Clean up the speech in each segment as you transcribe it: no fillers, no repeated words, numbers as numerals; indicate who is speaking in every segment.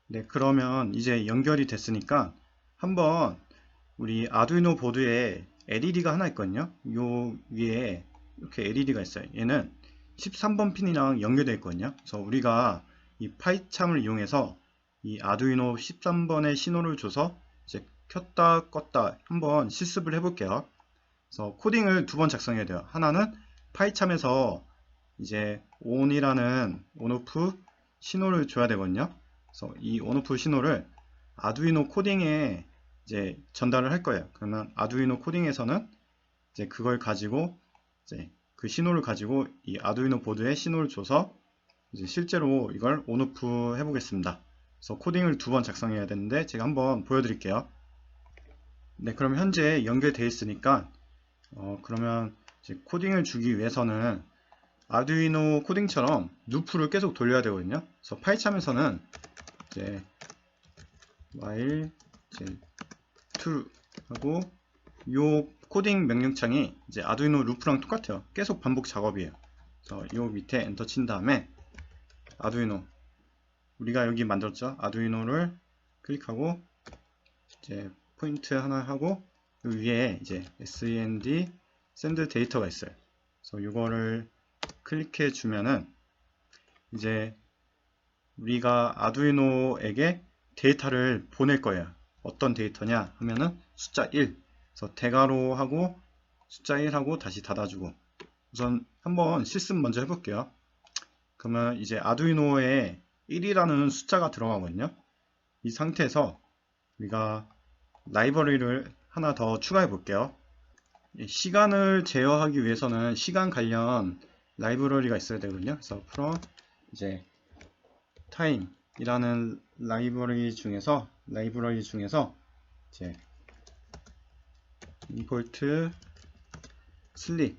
Speaker 1: 네, 그러면 이제 연결이 됐으니까 한번 우리 아두이노 보드에 LED가 하나 있거든요. 요 위에 이렇게 LED가 있어요. 얘는 13번 핀이랑 연결되어 있거든요. 그래서 우리가 이 파이참을 이용해서 이 아두이노 13번에 신호를 줘서 이제 켰다 껐다 한번 실습을 해볼게요. 그래서 코딩을 두 번 작성해야 돼요. 하나는 파이참에서 이제 ON이라는 ONOFF 신호를 줘야 되거든요. 그래서 이 ONOFF 신호를 아두이노 코딩에 이제 전달을 할 거예요. 그러면 아두이노 코딩에서는 이제 그걸 가지고 이제 그 신호를 가지고 이 아두이노 보드에 신호를 줘서 이제 실제로 이걸 온오프 해보겠습니다. 그래서 코딩을 두 번 작성해야 되는데 제가 한번 보여드릴게요. 네, 그럼 현재 연결되어 있으니까 그러면 이제 코딩을 주기 위해서는 아두이노 코딩처럼 루프를 계속 돌려야 되거든요. 그래서 파이참에서는 이제 while 이제 true 하고 요 코딩 명령창이 이제 아두이노 루프랑 똑같아요. 계속 반복 작업이에요. 그래서 요 밑에 엔터 친 다음에 아두이노 우리가 여기 만들었죠. 아두이노를 클릭하고 이제 포인트 하나 하고 요 위에 이제 send send 데이터가 있어요. 그래서 요거를 클릭해 주면은 이제 우리가 아두이노에게 데이터를 보낼 거예요. 어떤 데이터냐 하면은 숫자 1. 그래서 대괄호 하고 숫자 1하고 다시 닫아주고 우선 한번 실습 먼저 해볼게요. 그러면 이제 아두이노에 1이라는 숫자가 들어가거든요. 이 상태에서 우리가 라이브러리를 하나 더 추가해 볼게요. 시간을 제어하기 위해서는 시간 관련 라이브러리가 있어야 되거든요. 그래서 from 이제 time 이라는 라이브러리 중에서 이제 import sleep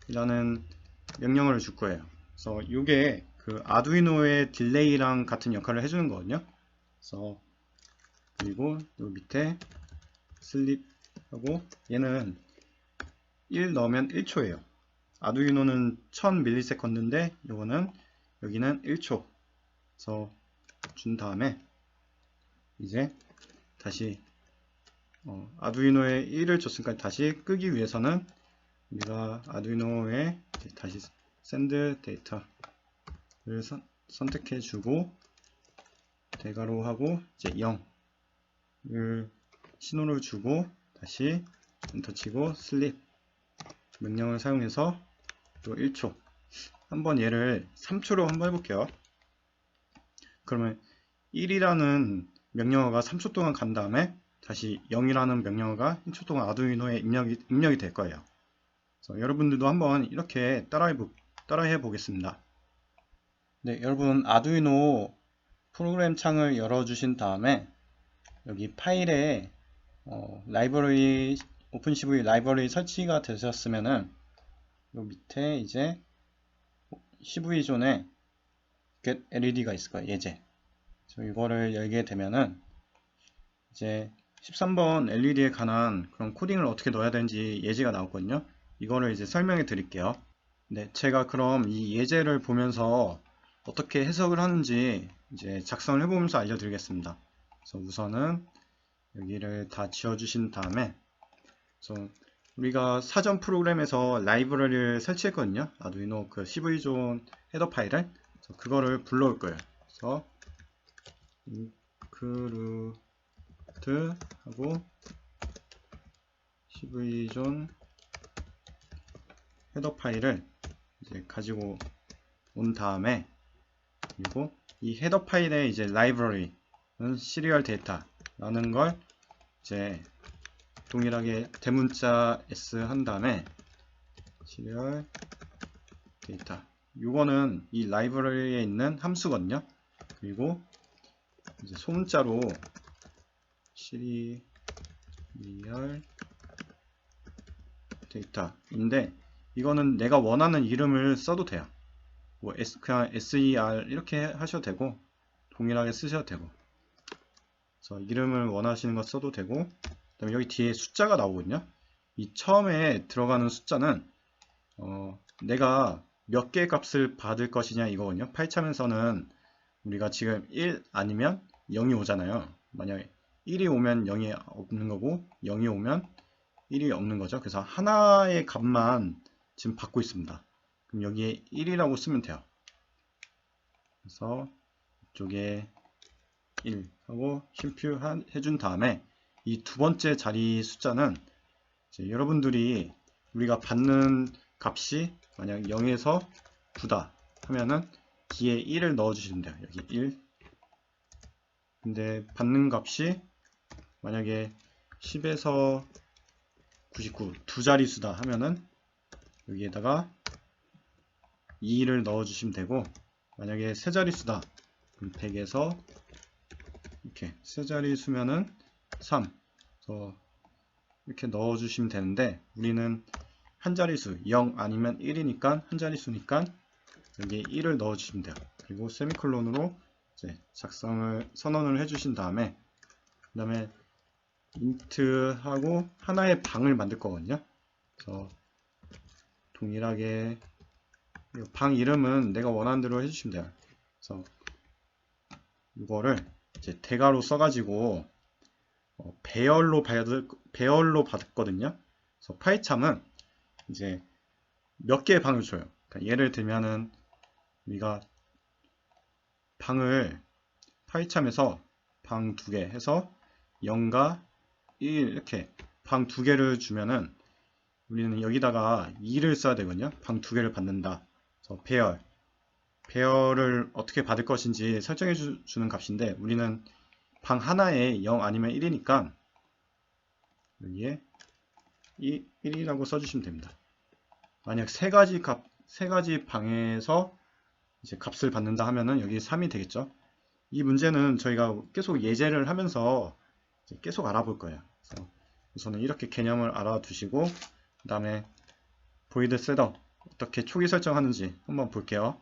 Speaker 1: 이라는 명령어를 줄 거예요. 그래서 이게 그 아두이노의 딜레이랑 같은 역할을 해주는 거거든요. 그래서 그리고 요 밑에 sleep 하고 얘는 1 넣으면 1초예요. 아두이노는 1000ms인데 요거는 여기는 1초. 그래서 준 다음에 이제 다시 아두이노에 1을 줬으니까 다시 끄기 위해서는 우리가 아두이노에 다시 send 데이터를 선택해 주고 대괄호 하고 이제 0을 신호를 주고 다시 엔터 치고 sleep 명령을 사용해서 또 1초 한번 얘를 3초로 한번 해볼게요. 그러면 1이라는 명령어가 3초 동안 간 다음에 다시 0이라는 명령어가 1초 동안 아두이노에 입력이 될 거예요. 그래서 여러분들도 한번 이렇게 따라해 보겠습니다. 네, 여러분 아두이노 프로그램 창을 열어주신 다음에 여기 파일에 라이브러리 오픈CV 라이브러리 설치가 되셨으면은 요 밑에 이제 CV존에 get LED가 있을 거예요. 예제. 이거를 열게 되면은 이제 13번 LED에 관한 그런 코딩을 어떻게 넣어야 되는지 예제가 나왔거든요. 이거를 이제 설명해 드릴게요. 네, 제가 그럼 이 예제를 보면서 어떻게 해석을 하는지 이제 작성을 해보면서 알려드리겠습니다. 그래서 우선은 여기를 다 지워주신 다음에 그래서 우리가 사전 프로그램에서 라이브러리를 설치했거든요. 아두이노 그 CV존 헤더 파일을 그거를 불러올 거예요. 그래서 include 하고 CV존 헤더 파일을 이제 가지고 온 다음에 그리고 이 헤더 파일에 이제 라이브러리는 시리얼 데이터라는 걸 이제 동일하게 대문자 S 한 다음에 시리얼 데이터 요거는 이 라이브러리에 있는 함수거든요. 그리고 이제 소문자로 시리얼 데이터인데 이거는 내가 원하는 이름을 써도 돼요. 뭐 그냥 ser 이렇게 하셔도 되고 동일하게 쓰셔도 되고 그래서 이름을 원하시는 거 써도 되고 그다음에 여기 뒤에 숫자가 나오거든요. 이 처음에 들어가는 숫자는 내가 몇 개의 값을 받을 것이냐 이거거든요. 파이참에서는 우리가 지금 1 아니면 0이 오잖아요. 만약에 1이 오면 0이 없는 거고 0이 오면 1이 없는 거죠. 그래서 하나의 값만 지금 받고 있습니다. 그럼 여기에 1이라고 쓰면 돼요. 그래서 이쪽에 1 하고 심표 해준 다음에 이 두 번째 자리 숫자는 이제 여러분들이 우리가 받는 값이 만약 0에서 9다 하면은 뒤에 1을 넣어 주시면 돼요. 여기 1. 근데 받는 값이 만약에 10에서 99 두 자릿수다 하면은 여기에다가 2를 넣어 주시면 되고, 만약에 세 자릿수다 그럼 100에서 이렇게 세 자릿수면은 3 그래서 이렇게 넣어 주시면 되는데, 우리는 한 자릿수 0 아니면 1이니까 한 자릿수니까 여기 1을 넣어 주시면 돼요. 그리고 세미콜론으로 이제 선언을 해 주신 다음에 그 다음에 int하고 하나의 방을 만들 거거든요. 그래서 동일하게 방 이름은 내가 원하는 대로 해주시면 돼요. 그래서 이거를 이제 대괄호 써가지고 배열로 받았거든요. 그래서 파이참은 이제 몇 개의 방을 줘요. 그러니까 예를 들면은 우리가 방을 파이참에서 방 2개 해서 0과 1 이렇게 방 2개를 주면은 우리는 여기다가 2를 써야 되거든요. 방 2개를 받는다. 그래서 배열을 어떻게 받을 것인지 설정해 주는 값인데, 우리는 방 하나에 0 아니면 1이니까 여기에 1이라고 써주시면 됩니다. 만약 세 가지 방에서 이제 값을 받는다 하면은 여기 3이 되겠죠. 이 문제는 저희가 계속 예제를 하면서 계속 알아볼 거예요. 그래서 우선은 이렇게 개념을 알아두시고 그 다음에 void setup 어떻게 초기 설정하는지 한번 볼게요.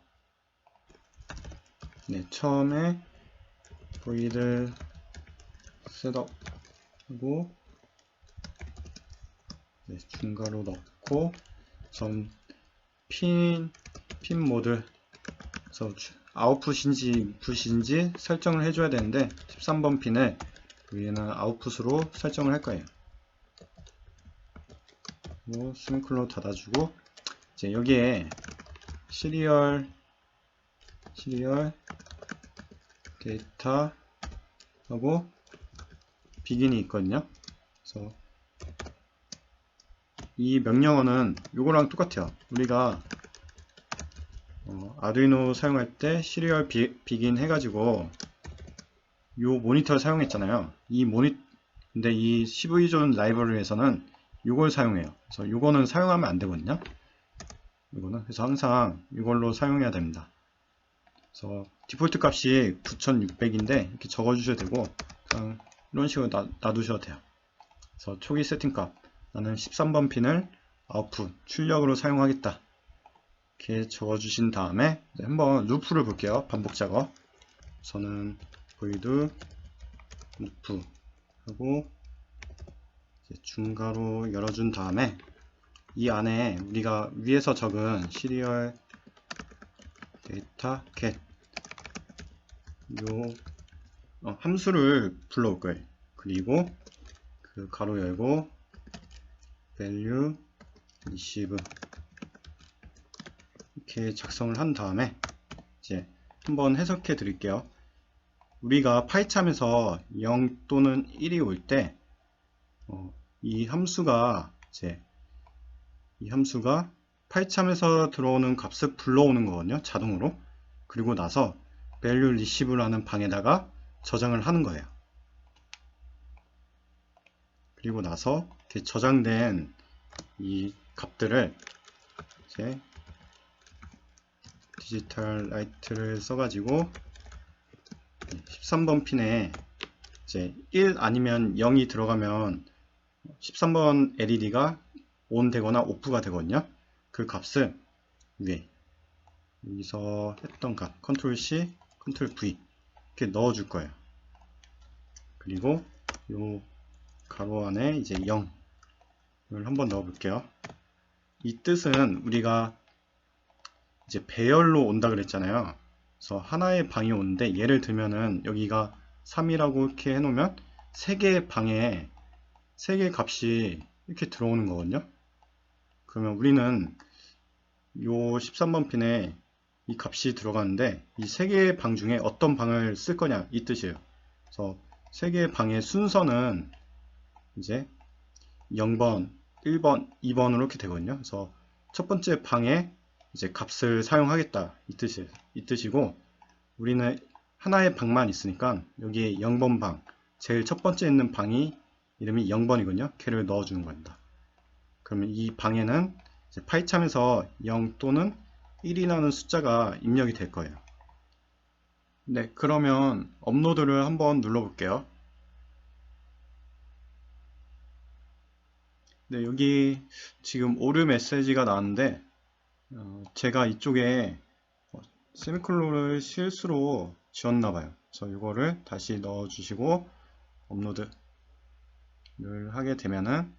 Speaker 1: 네, 처음에 void setup 하고 네, 중괄호 넣고 전 핀 모드 그래서 아웃풋인지 인풋인지 설정을 해줘야 되는데 13번 핀을 여기는 아웃풋으로 설정을 할 거예요. 세미콜론 닫아주고 이제 여기에 시리얼 데이터 하고 비긴이 있거든요. 그래서 이 명령어는 요거랑 똑같아요. 우리가 아두이노 사용할 때 시리얼 비긴 해가지고 요 모니터를 사용했잖아요. 근데 이 CV존 라이브러리에서는 요걸 사용해요. 그래서 요거는 사용하면 안 되거든요. 그래서 항상 이걸로 사용해야 됩니다. 그래서 디폴트 값이 9600인데 이렇게 적어 주셔도 되고 그냥 이런 식으로 놔두셔도 돼요. 그래서 초기 세팅 값 나는 13번 핀을 아웃풋 출력으로 사용하겠다 이렇게 적어 주신 다음에 한번 루프를 볼게요. 반복 작업. 저는 void 루프 하고 중괄호 열어준 다음에 이 안에 우리가 위에서 적은 시리얼 데이터 get 요 함수를 불러올 거예요. 그리고 그 가로 열고 value receive 이렇게 작성을 한 다음에 이제 한번 해석해 드릴게요. 우리가 파이참에서 0 또는 1이 올 때 이 함수가 파이참에서 들어오는 값을 불러오는 거거든요. 자동으로. 그리고 나서 value receive라는 방에다가 저장을 하는 거예요. 그리고 나서 이렇게 저장된 이 값들을 이제 디지털 라이트를 써가지고 13번 핀에 이제 1 아니면 0이 들어가면 13번 LED가 ON 되거나 OFF가 되거든요. 그 값을 위에 여기서 했던 값 컨트롤 C, 컨트롤 V 이렇게 넣어 줄 거예요. 그리고 요 가로 안에 이제 0을 한번 넣어 볼게요. 이 뜻은 우리가 이제 배열로 온다 그랬잖아요. 그래서 하나의 방이 오는데 예를 들면은 여기가 3이라고 이렇게 해놓으면 3개의 방에 3개의 값이 이렇게 들어오는 거거든요. 그러면 우리는 요 13번 핀에 이 값이 들어가는데 이 3개의 방 중에 어떤 방을 쓸 거냐 이 뜻이에요. 그래서 3개의 방의 순서는 이제 0번, 1번, 2번으로 이렇게 되거든요. 그래서 첫 번째 방에 이제 값을 사용하겠다 이 뜻이고, 우리는 하나의 방만 있으니까 여기에 0번 방, 제일 첫 번째 있는 방이 이름이 0번이거든요. 걔를 넣어주는 겁니다. 그러면 이 방에는 이제 파이참에서 0 또는 1이라는 숫자가 입력이 될 거예요. 네, 그러면 업로드를 한번 눌러볼게요. 네, 여기 지금 오류 메시지가 나왔는데 제가 이쪽에 세미콜론을 실수로 지웠나봐요. 그래서 이거를 다시 넣어주시고 업로드를 하게 되면은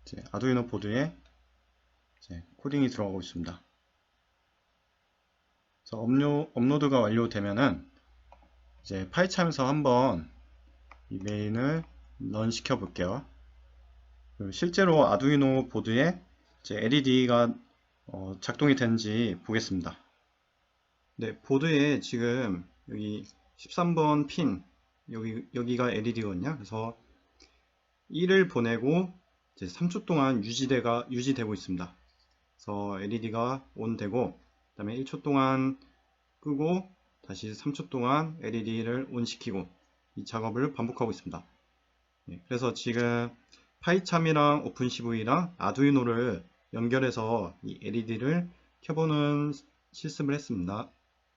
Speaker 1: 이제 아두이노 보드에 이제 코딩이 들어가고 있습니다. 그래서 업로드가 완료되면은 이제 파이참에서 한번 이 메인을 런 시켜 볼게요. 실제로 아두이노 보드에 이제 LED가 작동이 되는지 보겠습니다. 네, 보드에 지금 여기 13번 핀 여기가 LED거든요. 그래서 1을 보내고 이제 3초 동안 유지되고 있습니다. 그래서 LED가 온 되고, 그 다음에 1초 동안 끄고 다시 3초 동안 LED를 온 시키고 이 작업을 반복하고 있습니다. 네, 그래서 지금 파이참이랑 오픈CV랑 아두이노를 연결해서 이 LED를 켜보는 실습을 했습니다.